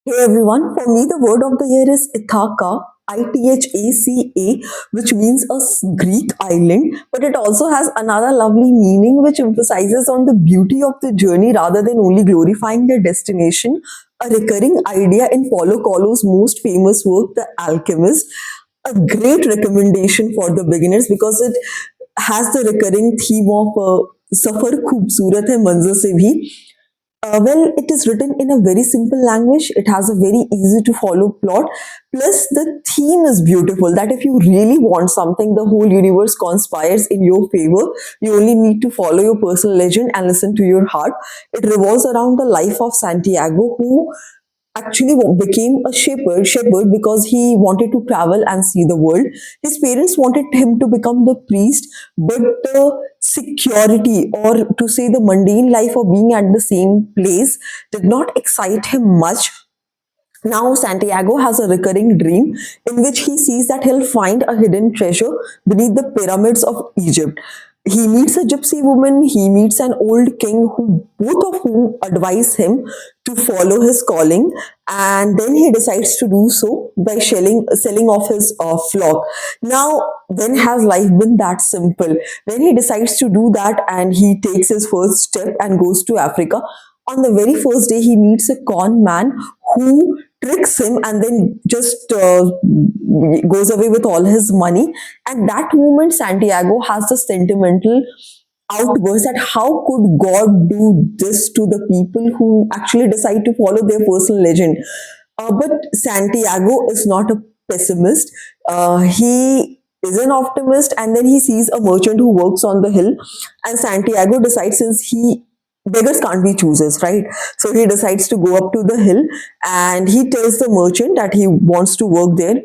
Hey everyone, for me the word of the year is Ithaca, Ithaca, which means a Greek island, but it also has another lovely meaning which emphasizes on the beauty of the journey rather than only glorifying the destination. A recurring idea in Paulo Coelho's most famous work, The Alchemist, a great recommendation for the beginners because it has the recurring theme of Safar Khoobsurat Hai Manzar Se Bhi. Well, it is written in a very simple language. It has a very easy to follow plot. Plus, the theme is beautiful. That if you really want something, the whole universe conspires in your favor. You only need to follow your personal legend and listen to your heart. It revolves around the life of Santiago, who actually became a shepherd because he wanted to travel and see the world. His parents wanted him to become the priest, but the security, or to say the mundane life of being at the same place, did not excite him much. Now Santiago has a recurring dream in which he sees that he'll find a hidden treasure beneath the pyramids of Egypt. He meets a gypsy woman, he meets an old king who both of whom advise him to follow his calling, and then he decides to do so by selling off his flock. Now, when has life been that simple? When he decides to do that and he takes his first step and goes to Africa, on the very first day he meets a con man who tricks him and then just goes away with all his money. At that moment Santiago has the sentimental outburst that how could God do this to the people who actually decide to follow their personal legend. But Santiago is not a pessimist. He is an optimist, and then he sees a merchant who works on the hill, and Santiago decides, since he beggars can't be choosers, right? So he decides to go up to the hill and he tells the merchant that he wants to work there,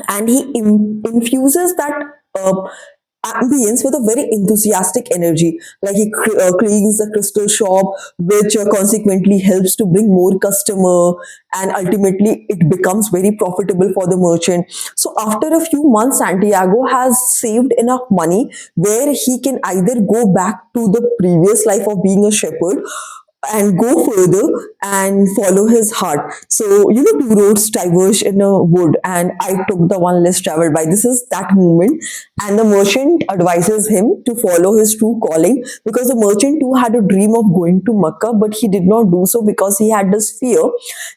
and he infuses that uh, ambience with a very enthusiastic energy. Like he cleans the crystal shop, which consequently helps to bring more customer, and ultimately it becomes very profitable for the merchant. So after a few months, Santiago has saved enough money where he can either go back to the previous life of being a shepherd and go further and follow his heart. So, two roads diverge in a wood, and I took the one less traveled by. This is that moment. And the merchant advises him to follow his true calling because the merchant too had a dream of going to Makkah, but he did not do so because he had this fear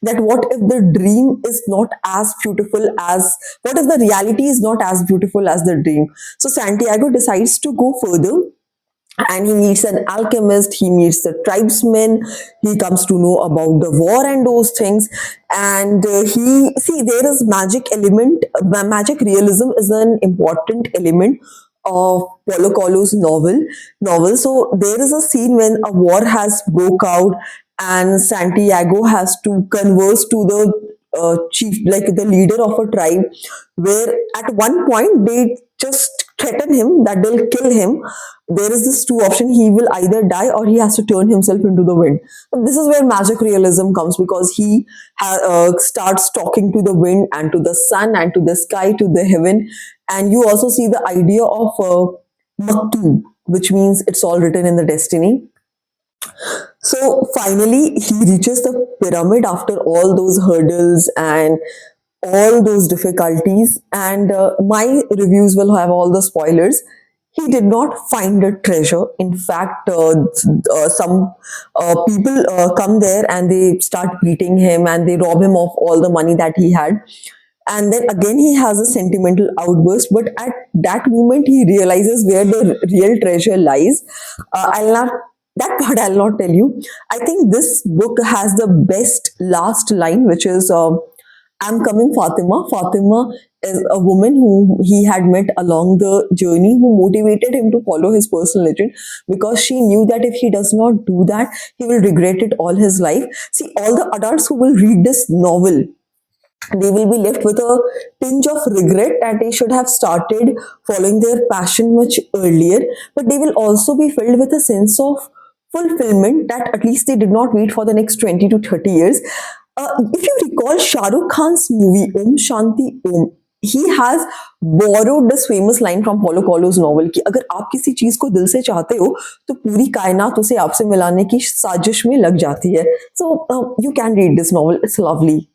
that what if the dream is not as beautiful as, what if the reality is not as beautiful as the dream? So, Santiago decides to go further and he meets an alchemist, he meets the tribesmen, he comes to know about the war and those things. And he see there is magic element, magic realism is an important element of Paulo Coelho's novel. So there is a scene when a war has broke out and Santiago has to converse to the chief, like the leader of a tribe, where at one point they just threaten him that they'll kill him. There is this two option: he will either die or he has to turn himself into the wind. So this is where magic realism comes, because he starts talking to the wind and to the sun and to the sky, to the heaven. And you also see the idea of maktub, which means it's all written in the destiny. So finally, he reaches the pyramid after all those hurdles and all those difficulties. And my reviews will have all the spoilers. He did not find a treasure. In fact, some people come there and they start beating him and they rob him of all the money that he had. And then again, he has a sentimental outburst. But at that moment, he realizes where the real treasure lies. I'll not that part I'll not tell you. I think this book has the best last line, which is I'm coming, Fatima. Fatima is a woman who he had met along the journey who motivated him to follow his personal legend, because she knew that if he does not do that, he will regret it all his life. See, all the adults who will read this novel, they will be left with a tinge of regret that they should have started following their passion much earlier, but they will also be filled with a sense of fulfillment that at least they did not wait for the next 20 to 30 years. If you recall Shah Rukh Khan's movie Om Shanti Om, he has borrowed this famous line from Paulo Coelho's novel कि अगर आप किसी चीज को दिल से चाहते हो तो पूरी कायनात उसे आपसे मिलाने की साजिश में लग जाती है. So you can read this novel. It's lovely.